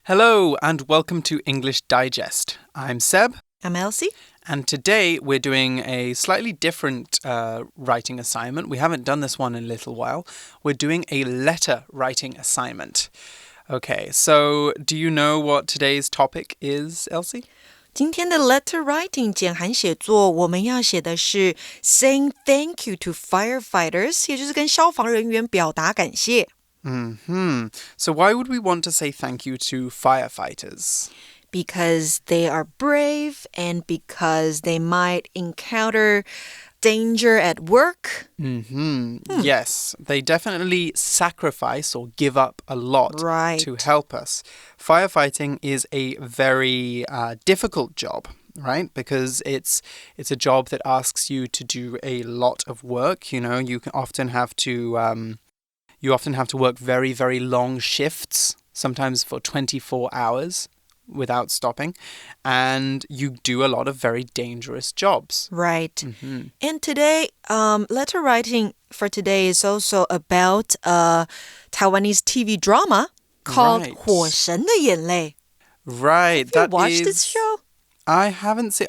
Hello and welcome to English Digest. I'm Seb. I'm Elsie. And today we're doing a slightly different writing assignment. We haven't done this one in a little while. We're doing a letter writing assignment. Okay, so do you know what today's topic is, Elsie? 今天的 letter writing 简函写作，我们要写的是 saying thank you to firefighters， 也就是跟消防人员表达感谢。So why would we want to say thank you to firefighters? Because they are brave and because they might encounter danger at work. Yes, they definitely sacrifice or give up a lot to help us. Firefighting is a very difficult job, right? Because it's a job that asks you to do a lot of work. You know, you can often have to work very, very long shifts, sometimes for 24 hours. Without stopping, and you do a lot of very dangerous jobs. Right. And today, letter writing for today is also about a Taiwanese TV drama called 火神的眼泪. Right. Have you watched this show? I haven't seen.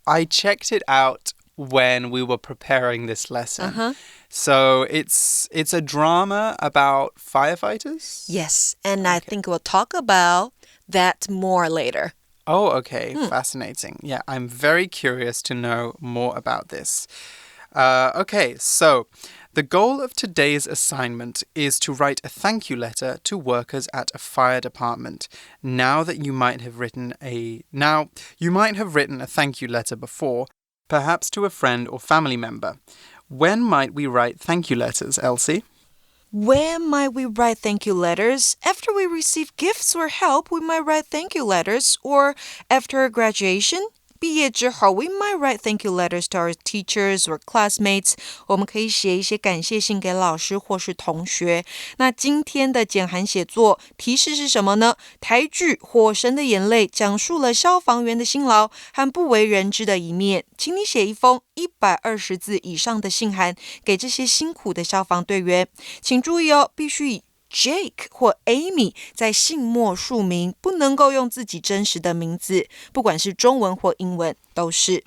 I checked it out when we were preparing this lesson. So it's a drama about firefighters? Yes, and I think we'll talk about that more later. Oh, okay. Fascinating. Yeah, I'm very curious to know more about this. Okay, so the goal of today's assignment is to write a thank you letter to workers at a fire department. Now you might have written a thank you letter before, perhaps to a friend or family member. When might we write thank you letters, Elsie? When might we write thank you letters? After we receive gifts or help, we might write thank you letters. Or after graduation, 毕业之后 we might write thank you letters to our teachers or classmates. 我们可以写一些感谢信给老师或是同学。那今天的简函写作提示是什么呢？台剧《火神的眼泪》讲述了消防员的辛劳和不为人知的一面。请你写一封120字以上的信函给这些辛苦的消防队员。请注意哦，必须以Jake 或 Amy 在信末署名，不能够用自己真实的名字，不管是中文或英文都是。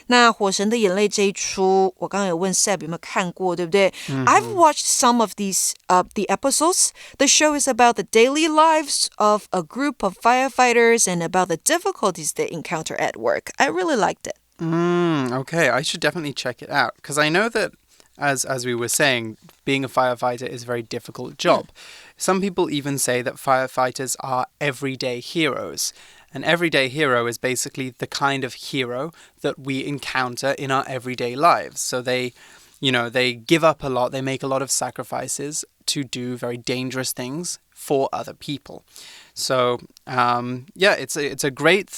那《火神的眼泪》这一出，我刚刚有问 Seb 有没有看过，对不对？I've watched some of these the episodes. The show is about the daily lives of a group of firefighters and about the difficulties they encounter at work. I really liked it. Okay, I should definitely check it out because I know that as we were saying, being a firefighter is a very difficult job. Some people even say that firefighters are everyday heroes. An everyday hero is basically the kind of hero that we encounter in our everyday lives. So they give up a lot, they make a lot of sacrifices to do very dangerous things for other people. So it's a great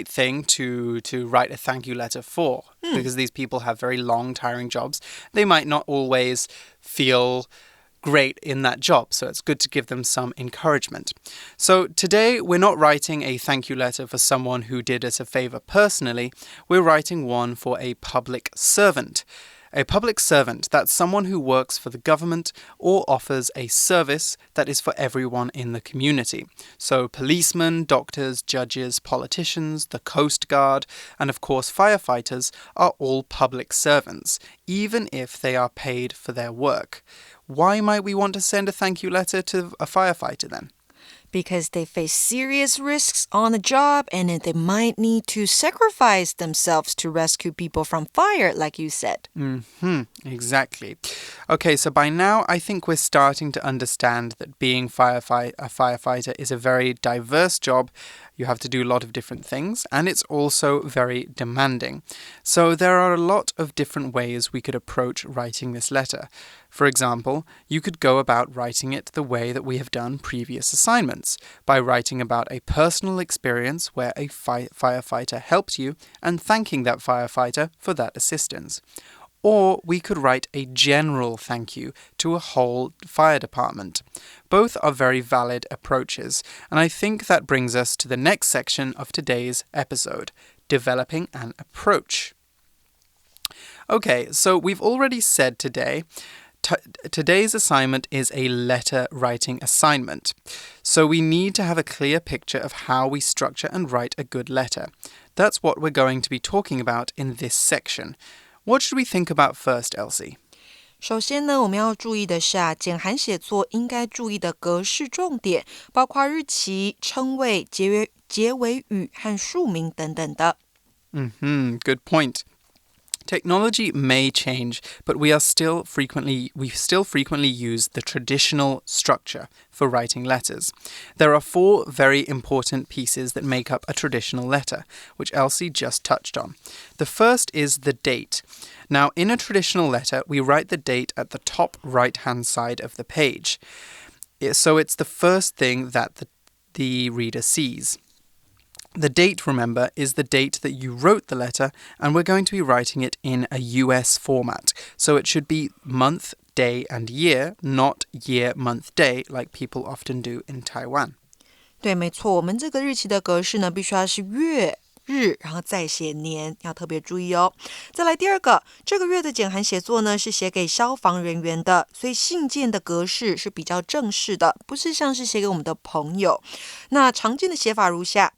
thing to write a thank you letter for because these people have very long, tiring jobs. They might not always feel great in that job, so it's good to give them some encouragement. So today we're not writing a thank you letter for someone who did us a favor personally. We're writing one for a public servant. A public servant, that's someone who works for the government or offers a service that is for everyone in the community. So policemen, doctors, judges, politicians, the Coast Guard, and of course firefighters are all public servants, even if they are paid for their work. Why might we want to send a thank you letter to a firefighter then? Because they face serious risks on the job and they might need to sacrifice themselves to rescue people from fire, like you said. Exactly. Okay, so by now I think we're starting to understand that being a firefighter is a very diverse job. You have to do a lot of different things, and it's also very demanding. So there are a lot of different ways we could approach writing this letter. For example, you could go about writing it the way that we have done previous assignments, by writing about a personal experience where a firefighter helped you and thanking that firefighter for that assistance. Or we could write a general thank you to a whole fire department. Both are very valid approaches, and I think that brings us to the next section of today's episode, developing an approach. Okay, so we've already said today Today's assignment is a letter writing assignment. So we need to have a clear picture of how we structure and write a good letter. That's what we're going to be talking about in this section. What should we think about first, Elsie? 首先呢，我们要注意的是简函写作应该注意的格式重点，包括日期、称谓、结尾语和署名等等的。Good point. Technology may change, but we still frequently use the traditional structure for writing letters. There are 4 very important pieces that make up a traditional letter, which Elsie just touched on. The first is the date. Now, in a traditional letter, we write the date at the top right-hand side of the page. So it's the first thing that the reader sees. The date, remember, is the date that you wrote the letter, and we're going to be writing it in a US format. So it should be month, day, and year, not year, month, day, like people often do in Taiwan. 对，没错，我们这个日期的格式呢，必须要是月、日，然后再写年，要特别注意哦。再来第二个，这个月的简函写作呢是写给消防人员的，所以信件的格式是比较正式的，不是像是写给我们的朋友。那常见的写法如下。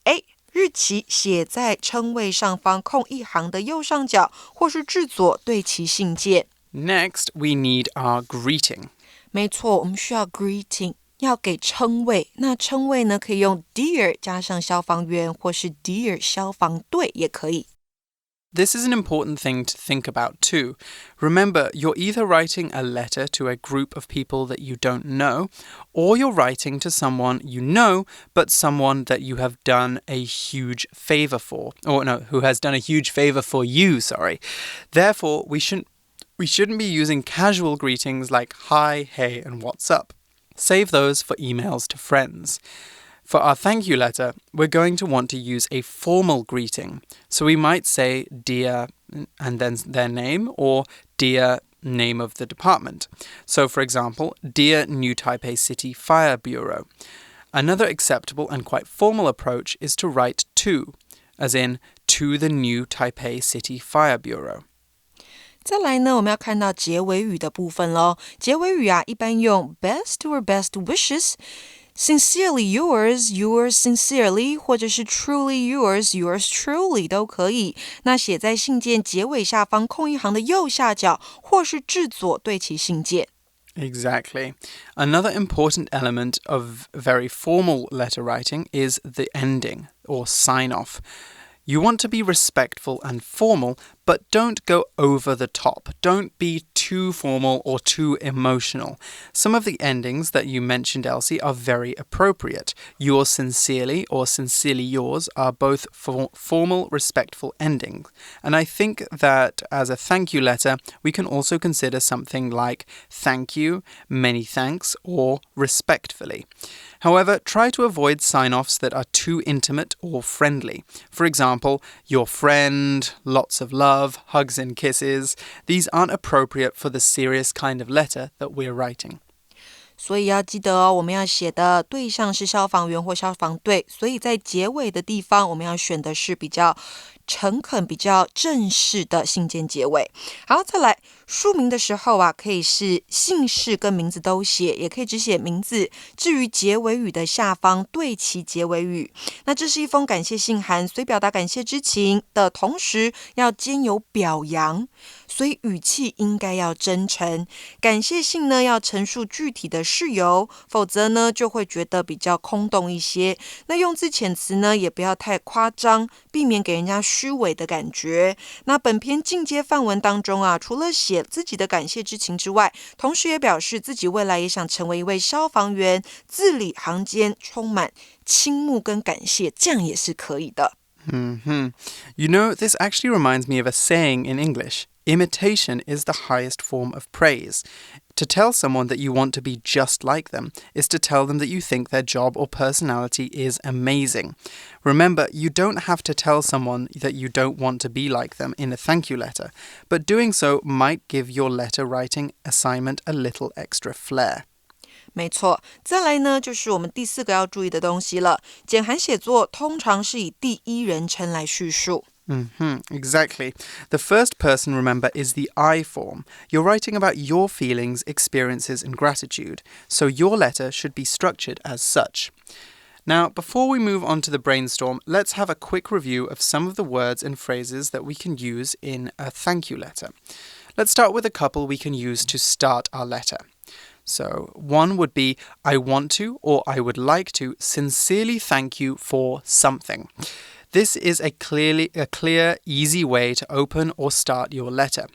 A. 日期写在称谓上方空一行的右上角，或是至左对齐信件。Next, we need our greeting. 没错，我们需要 greeting， 要给称谓。那称谓呢，可以用 Dear 加上消防员，或是 Dear 消防队也可以。This is an important thing to think about too. Remember, you're either writing a letter to a group of people that you don't know, or you're writing to someone you know, but someone that you have done a huge favor for. Or no, who has done a huge favor for you, sorry. Therefore, we shouldn't be using casual greetings like hi, hey, and what's up. Save those for emails to friends. For our thank you letter, we're going to want to use a formal greeting. So we might say, dear, and then their name, or dear, name of the department. So, for example, dear New Taipei City Fire Bureau. Another acceptable and quite formal approach is to write to, as in, to the New Taipei City Fire Bureau. 再来呢，我们要看到结尾语的部分咯。结尾语一般用 best or best wishes。Sincerely yours, yours sincerely, 或者是 truly yours, yours truly 都可以。那写在信件结尾下方空一行的右下角，或是至左对齐信件。Exactly. Another important element of very formal letter writing is the ending, or sign-off. You want to be respectful and formal, but don't go over the top. Don't be too formal or too emotional. Some of the endings that you mentioned, Elsie, are very appropriate. Yours sincerely or sincerely yours are both formal, respectful endings. And I think that as a thank you letter, we can also consider something like thank you, many thanks, or respectfully. However, try to avoid sign-offs that are too intimate or friendly. For example, your friend, lots of love, hugs and kisses. These aren't appropriate for the serious kind of letter that we're writing. 所以要记得哦，我们要写的对象是消防员或消防队，所以在结尾的地方，我们要选的是比较诚恳、比较正式的信件结尾。好，再来署名的时候可以是姓氏跟名字都写，也可以只写名字。至于结尾语的下方对齐结尾语。那这是一封感谢信函，所以表达感谢之情的同时，要兼有表扬，所以语气应该要真诚。感谢信呢，要陈述具体的事由，否则呢就会觉得比较空洞一些。那用字遣词呢，也不要太夸张，避免给人家虚伪的感觉。那本篇进阶范文当中除了写自己的感谢之情之外，同时也表示自己未来也想成为一位消防员，字里行间充满倾慕跟感谢，这样也是可以的。You know, this actually reminds me of a saying in English. Imitation is the highest form of praise. To tell someone that you want to be just like them is to tell them that you think their job or personality is amazing. Remember, you don't have to tell someone that you don't want to be like them in a thank you letter, but doing so might give your letter writing assignment a little extra flair. 没错，再来呢，就是我们第4个要注意的东西了。简函写作通常是以第一人称来叙述。Exactly. The first person, remember, is the I form. You're writing about your feelings, experiences, and gratitude, so your letter should be structured as such. Now, before we move on to the brainstorm, let's have a quick review of some of the words and phrases that we can use in a thank you letter. Let's start with a couple we can use to start our letter. So, one would be, I want to or I would like to sincerely thank you for something. This is a clear, easy way to open or start your letter.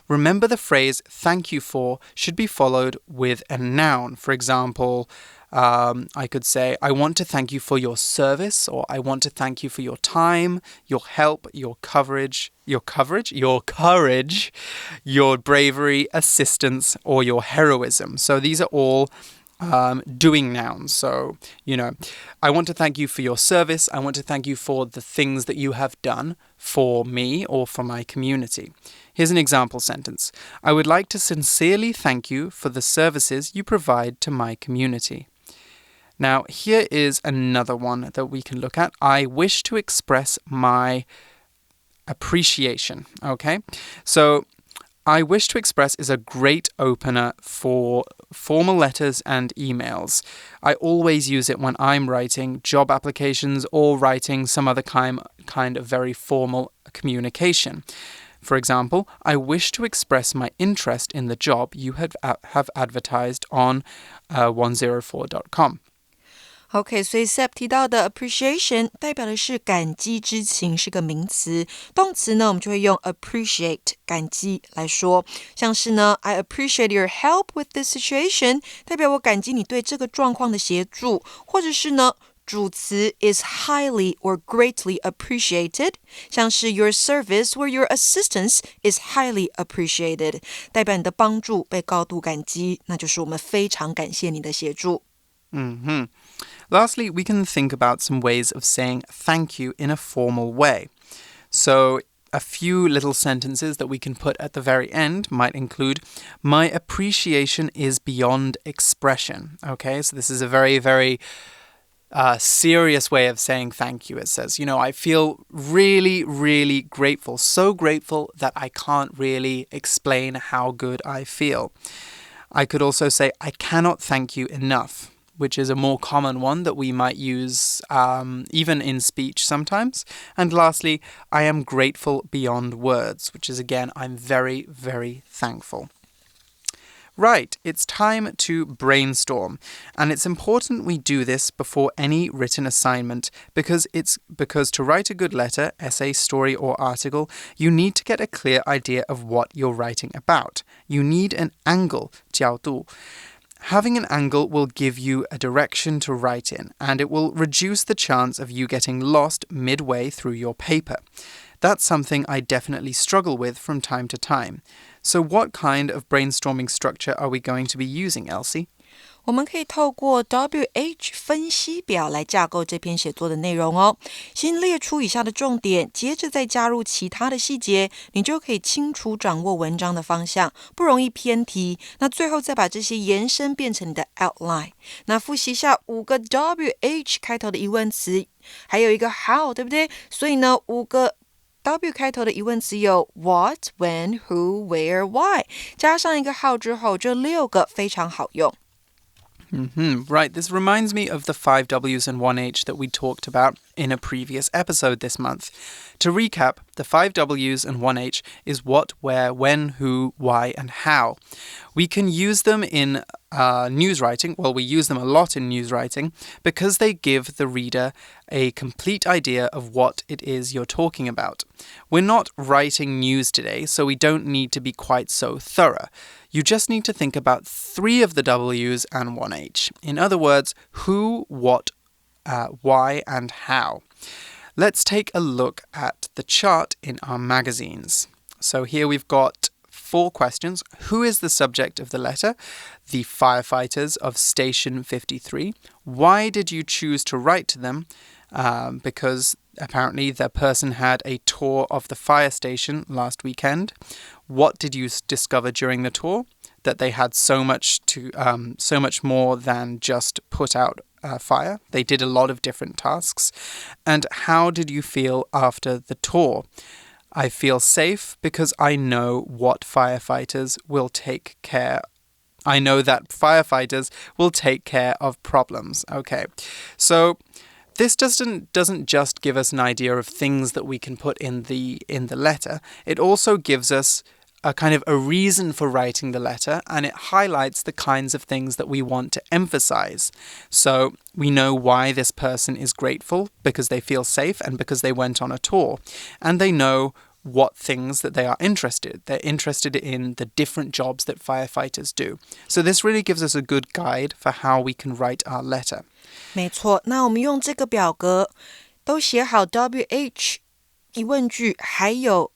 Remember the phrase thank you for should be followed with a noun. For example, I could say, I want to thank you for your service, or I want to thank you for your time, your help, your courage, your bravery, assistance, or your heroism. So these are all doing nouns. So, I want to thank you for your service. I want to thank you for the things that you have done for me or for my community. Here's an example sentence. I would like to sincerely thank you for the services you provide to my community. Now, here is another one that we can look at. I wish to express my appreciation. Okay? So, I wish to express is a great opener for formal letters and emails. I always use it when I'm writing job applications or writing some other kind of very formal communication. For example, I wish to express my interest in the job you have advertised on 104.com. OK， 所以 Seb 提到的 appreciation 代表的是感激之情，是个名词。动词呢，我们就会用 appreciate 感激来说，像是呢 I appreciate your help with this situation， 代表我感激你对这个状况的协助，或者是呢主词 is highly or greatly appreciated， 像是 your service or your assistance is highly appreciated， 代表你的帮助被高度感激，那就是我们非常感谢你的协助。Lastly, we can think about some ways of saying thank you in a formal way. So, a few little sentences that we can put at the very end might include, my appreciation is beyond expression. Okay, so this is a very, very serious way of saying thank you. It says, I feel really, really grateful, so grateful that I can't really explain how good I feel. I could also say, I cannot thank you enough, which is a more common one that we might use even in speech sometimes. And lastly, I am grateful beyond words, which is, again, I'm very, very thankful. Right, it's time to brainstorm. And it's important we do this before any written assignment because to write a good letter, essay, story, or article, you need to get a clear idea of what you're writing about. You need an angle, 角度. Having an angle will give you a direction to write in, and it will reduce the chance of you getting lost midway through your paper. That's something I definitely struggle with from time to time. So what kind of brainstorming structure are we going to be using, Elsie? 我们可以透过 WH 分析表来架构这篇写作的内容哦。先列出以下的重点，接着再加入其他的细节，你就可以清楚掌握文章的方向，不容易偏题。那最后再把这些延伸变成你的 outline。那复习一下5个 WH 开头的疑问词，还有一个 how， 对不对？所以呢，5个W 开头的疑问词有 what, when, who, where, why， 加上一个 how 之后，这6个非常好用。Right, this reminds me of the 5 W's and 1 H that we talked about in a previous episode this month. To recap, the 5 W's and 1 H is what, where, when, who, why, and how. We can use them in news writing. Well, we use them a lot in news writing because they give the reader a complete idea of what it is you're talking about. We're not writing news today, so we don't need to be quite so thorough. You just need to think about 3 of the W's and 1 H. In other words, who, what, why, and how. Let's take a look at the chart in our magazines. So here we've got 4 questions. Who is the subject of the letter? The firefighters of Station 53. Why did you choose to write to them? Because apparently the person had a tour of the fire station last weekend. What did you discover during the tour? That they had so much more than just put out fire. They did a lot of different tasks. And how did you feel after the tour? I feel safe because I know what firefighters will take care of. I know that firefighters will take care of problems. Okay, so this doesn't just give us an idea of things that we can put in the letter. It also gives us a kind of a reason for writing the letter, and it highlights the kinds of things that we want to emphasize. So we know why this person is grateful, because they feel safe and because they went on a tour, and they know what things that they are interested. They're interested in the different jobs that firefighters do. So this really gives us a good guide for how we can write our letter. 没错，那我们用这个表格都写好 WH 疑问句还有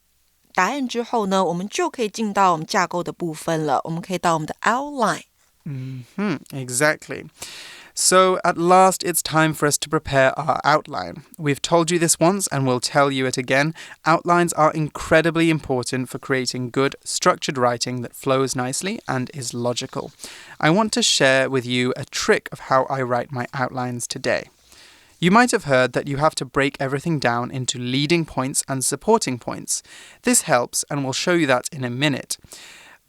答案之后呢，我们就可以进到我们架构的部分了。我们可以到我们的 outline。Exactly. So at last, it's time for us to prepare our outline. We've told you this once and we'll tell you it again. Outlines are incredibly important for creating good, structured writing that flows nicely and is logical. I want to share with you a trick of how I write my outlines today. You might have heard that you have to break everything down into leading points and supporting points. This helps, and we'll show you that in a minute.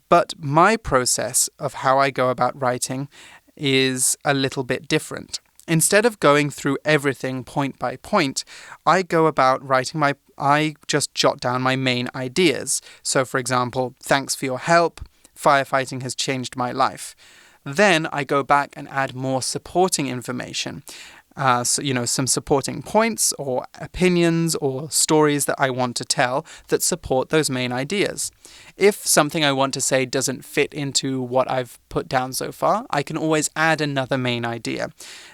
But my process of how I go about writing is a little bit different. Instead of going through everything point by point, I go about writing I just jot down my main ideas. So, for example, thanks for your help. Firefighting has changed my life. Then I go back and add more supporting information. Some supporting points or opinions or stories that I want to tell that support those main ideas. If something I want to say doesn't fit into what I've put down so far, I can always add another main idea.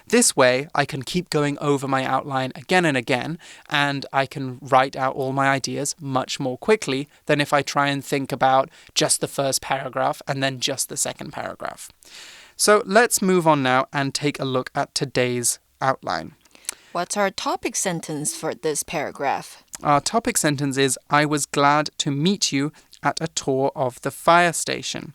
This way, I can keep going over my outline again and again, and I can write out all my ideas much more quickly than if I try and think about just the first paragraph and then just the second paragraph. So let's move on now and take a look at today's outline. What's our topic sentence for this paragraph? Our topic sentence is, I was glad to meet you at a tour of the fire station.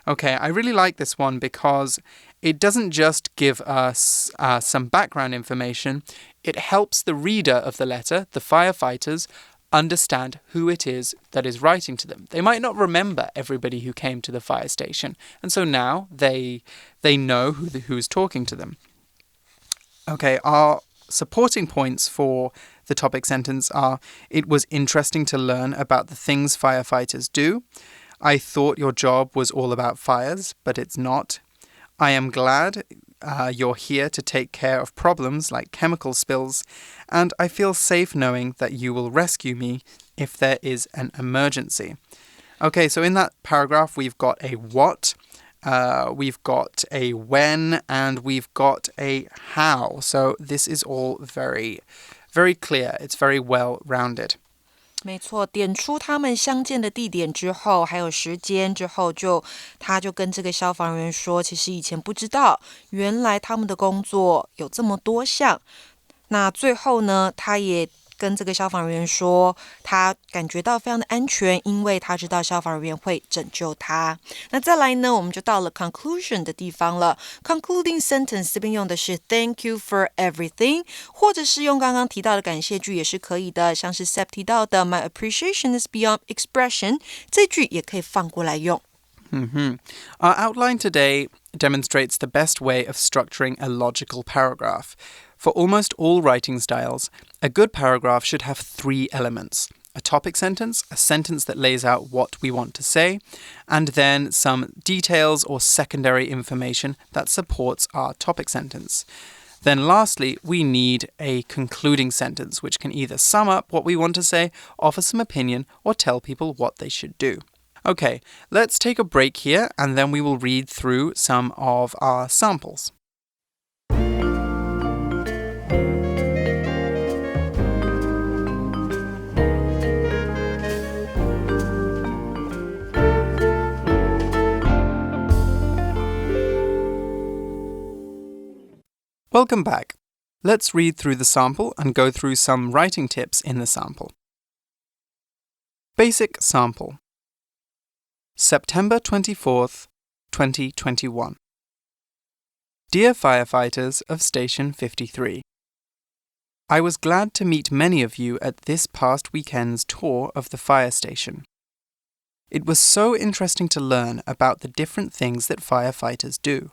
Okay, I really like this one because it doesn't just give us some background information. It helps the reader of the letter, the firefighters, understand who it is that is writing to them. They might not remember everybody who came to the fire station, and so now they know who's talking to them. Okay, our supporting points for the topic sentence are, it was interesting to learn about the things firefighters do. I thought your job was all about fires, but it's not. I am glad you're here to take care of problems like chemical spills, and I feel safe knowing that you will rescue me if there is an emergency. Okay, so in that paragraph, we've got a what, we've got a when, and we've got a how. So this is all very, very clear. It's very well-rounded. 没错，点出他们相见的地点之后，还有时间之后，他就跟这个消防员说，其实以前不知道，原来他们的工作有这么多项。那最后呢，他也跟这个消防员说，他感觉到非常的安全，因为他知道消防员会拯救他。那再来呢，我们就到了 conclusion 的地方了。concluding sentence 这边用的是 thank you for everything， 或者是用刚刚提到的感谢句也是可以的，像是 Seb 提到的 My appreciation is beyond expression， 这句也可以放过来用。Our outline today demonstrates the best way of structuring a logical paragraph. For almost all writing styles, a good paragraph should have 3 elements. A topic sentence, a sentence that lays out what we want to say, and then some details or secondary information that supports our topic sentence. Then lastly, we need a concluding sentence, which can either sum up what we want to say, offer some opinion, or tell people what they should do. Okay, let's take a break here, and then we will read through some of our samples. Welcome back. Let's read through the sample and go through some writing tips in the sample. Basic sample. September 24th, 2021. Dear firefighters of Station 53, I was glad to meet many of you at this past weekend's tour of the fire station. It was so interesting to learn about the different things that firefighters do.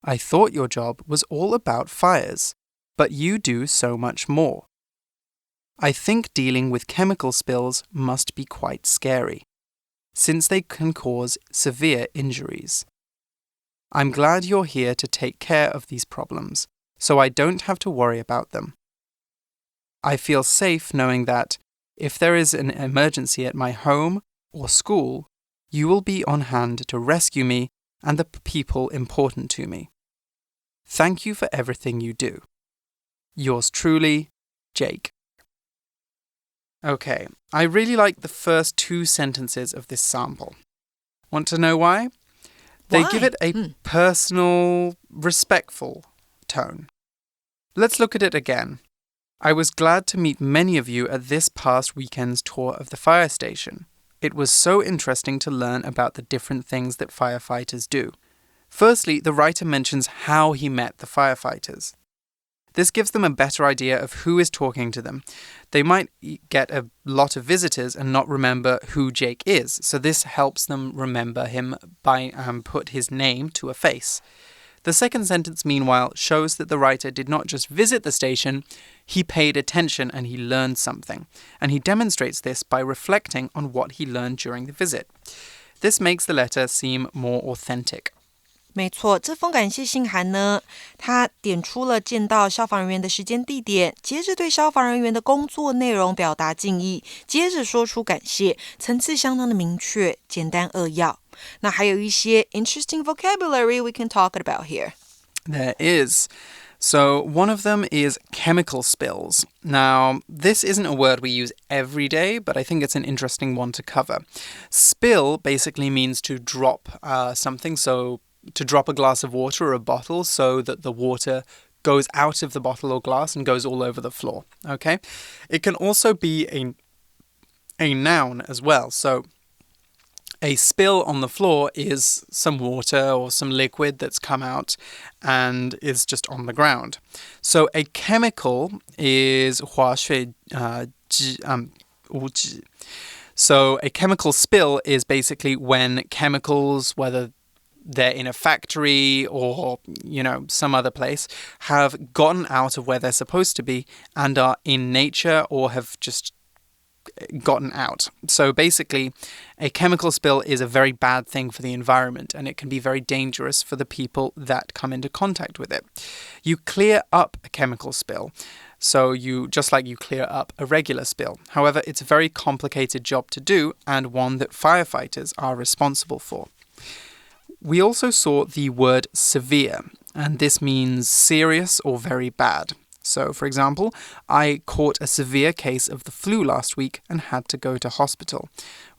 I thought your job was all about fires, but you do so much more. I think dealing with chemical spills must be quite scary, since they can cause severe injuries. I'm glad you're here to take care of these problems, so I don't have to worry about them. I feel safe knowing that if there is an emergency at my home or school, you will be on hand to rescue me and the people important to me. Thank you for everything you do. Yours truly, Jake. Okay, I really like the first two sentences of this sample. Want to know why? They give it a personal, respectful tone. Let's look at it again. I was glad to meet many of you at this past weekend's tour of the fire station. It was so interesting to learn about the different things that firefighters do. Firstly, the writer mentions how he met the firefighters. This gives them a better idea of who is talking to them. They might get a lot of visitors and not remember who Jake is, so this helps them remember him by put his name to a face. The second sentence, meanwhile, shows that the writer did not just visit the station, he paid attention and he learned something. And he demonstrates this by reflecting on what he learned during the visit. This makes the letter seem more authentic. 没错，这封感谢信函呢，他点出了见到消防人员的时间地点，接着对消防人员的工作内容表达敬意，接着说出感谢，层次相当的明确，简单扼要。那还有一些 interesting vocabulary we can talk about here. There is. So one of them is chemical spills. Now, this isn't a word we use every day, but I think it's an interesting one to cover. Spill basically means to drop something, so to drop a glass of water or a bottle so that the water goes out of the bottle or glass and goes all over the floor, okay? It can also be a noun as well. So a spill on the floor is some water or some liquid that's come out and is just on the ground. So a chemical is 化学物质. So a chemical spill is basically when chemicals, whether they're in a factory or, some other place, have gotten out of where they're supposed to be and are in nature or have just gotten out. So basically, a chemical spill is a very bad thing for the environment and it can be very dangerous for the people that come into contact with it. You clear up a chemical spill. So just like you clear up a regular spill. However, it's a very complicated job to do and one that firefighters are responsible for. We also saw the word severe, and this means serious or very bad. So, for example, I caught a severe case of the flu last week and had to go to hospital.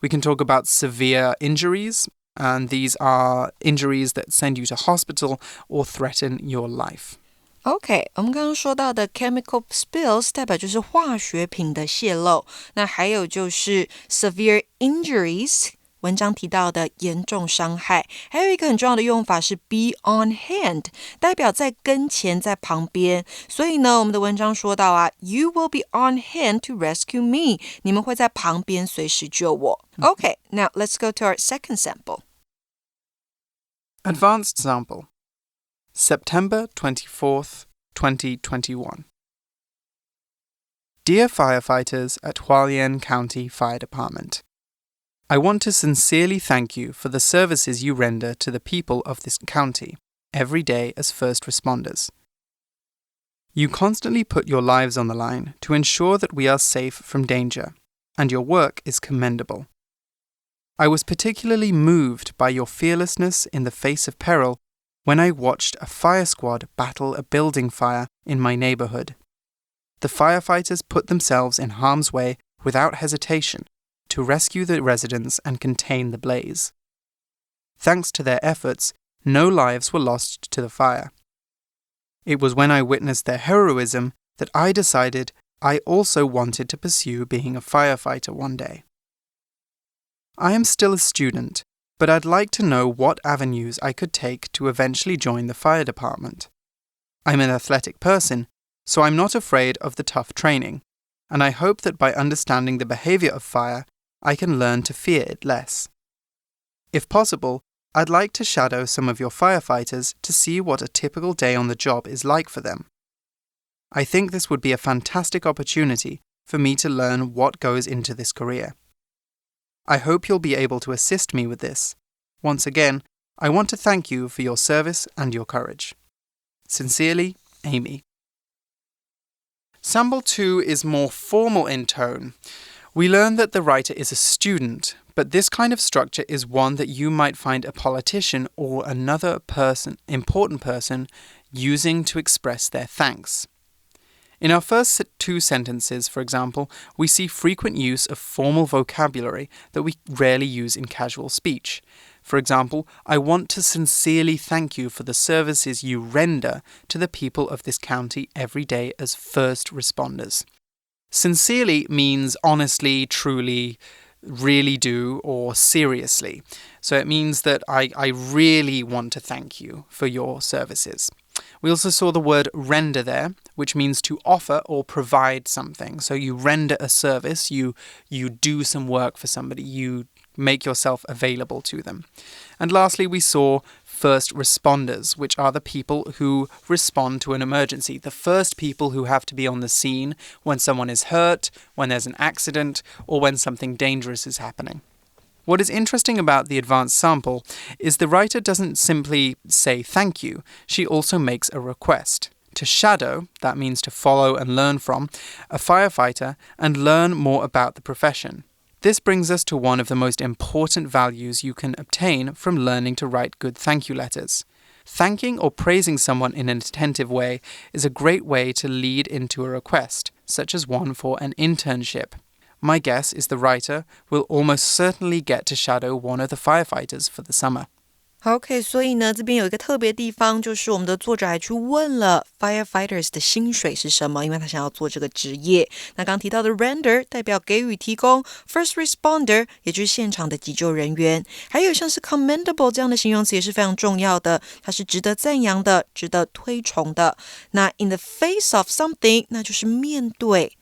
We can talk about severe injuries, and these are injuries that send you to hospital or threaten your life. OK， 我们刚刚说到的 chemical spills 代表就是化学品的泄漏，那还有就是 severe injuries。文章提到的严重伤害，还有一个很重要的用法是 be on hand， 代表在跟前，在旁边。所以呢，我们的文章说到啊 ，You will be on hand to rescue me， 你们会在旁边随时救我。Okay, now let's go to our second sample. Advanced sample. September 24th, 2021. Dear firefighters at Hualien County Fire Department, I want to sincerely thank you for the services you render to the people of this county every day as first responders. You constantly put your lives on the line to ensure that we are safe from danger, and your work is commendable. I was particularly moved by your fearlessness in the face of peril when I watched a fire squad battle a building fire in my neighborhood. The firefighters put themselves in harm's way without hesitation to rescue the residents and contain the blaze. Thanks to their efforts, no lives were lost to the fire. It was when I witnessed their heroism that I decided I also wanted to pursue being a firefighter one day. I am still a student, but I'd like to know what avenues I could take to eventually join the fire department. I'm an athletic person, so I'm not afraid of the tough training, and I hope that by understanding the behavior of fire, I can learn to fear it less. If possible, I'd like to shadow some of your firefighters to see what a typical day on the job is like for them. I think this would be a fantastic opportunity for me to learn what goes into this career. I hope you'll be able to assist me with this. Once again, I want to thank you for your service and your courage. Sincerely, Amy. Sample 2 is more formal in tone. We learn that the writer is a student, but this kind of structure is one that you might find a politician or another important person, using to express their thanks. In our first 2 sentences, for example, we see frequent use of formal vocabulary that we rarely use in casual speech. For example, I want to sincerely thank you for the services you render to the people of this county every day as first responders. Sincerely means honestly, truly, really do, or seriously. So it means that I really want to thank you for your services. We also saw the word render there, which means to offer or provide something. So you render a service, you do some work for somebody, you make yourself available to them. And lastly, we saw first responders, which are the people who respond to an emergency, the first people who have to be on the scene when someone is hurt, when there's an accident, or when something dangerous is happening. What is interesting about the advanced sample is the writer doesn't simply say thank you, she also makes a request. To shadow, that means to follow and learn from, a firefighter and learn more about the profession. This brings us to one of the most important values you can obtain from learning to write good thank you letters. Thanking or praising someone in an attentive way is a great way to lead into a request, such as one for an internship. My guess is the writer will almost certainly get to shadow one of the firefighters for the summer. OK， 所以呢，这边有一个特别地方，就是我们的作者还去问了 firefighters 的薪水是什么，因为他想要做这个职业。那刚提到的 render 代表给予提供 ，first responder 也就是现场的急救人员，还有像是 commendable 这样的形容词也是非常重要的，它是值得赞扬的，值得推崇的。那 in the face of something 那就是面对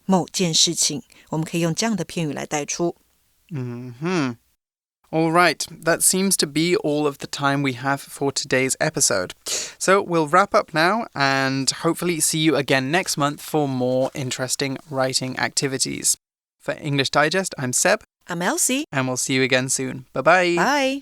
某件事情，我们可以用这样的片语来带出。All right, that seems to be all of the time we have for today's episode. So we'll wrap up now and hopefully see you again next month for more interesting writing activities. For English Digest, I'm Seb. I'm Elsie. And we'll see you again soon. Bye-bye. Bye.